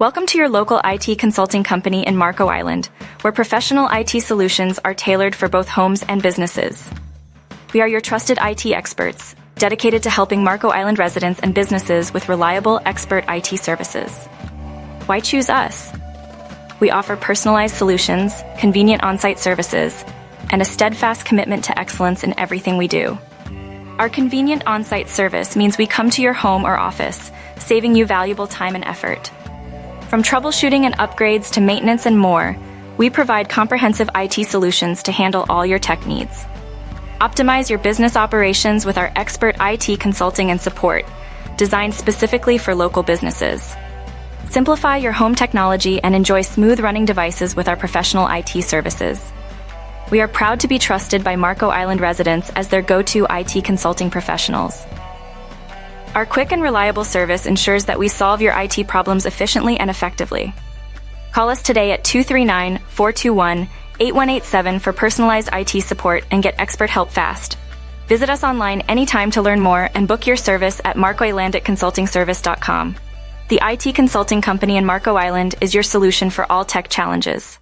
Welcome to your local IT consulting company in Marco Island, where professional IT solutions are tailored for both homes and businesses. We are your trusted IT experts, dedicated to helping Marco Island residents and businesses with reliable, expert IT services. Why choose us? We offer personalized solutions, convenient on-site services, and a steadfast commitment to excellence in everything we do. Our convenient on-site service means we come to your home or office, saving you valuable time and effort. From troubleshooting and upgrades to maintenance and more, we provide comprehensive IT solutions to handle all your tech needs. Optimize your business operations with our expert IT consulting and support, designed specifically for local businesses. Simplify your home technology and enjoy smooth-running devices with our professional IT services. We are proud to be trusted by Marco Island residents as their go-to IT consulting professionals. Our quick and reliable service ensures that we solve your IT problems efficiently and effectively. Call us today at 239-421-8187 for personalized IT support and get expert help fast. Visit us online anytime to learn more and book your service at marcoislandicconsultingservice.com. The IT consulting company in Marco Island is your solution for all tech challenges.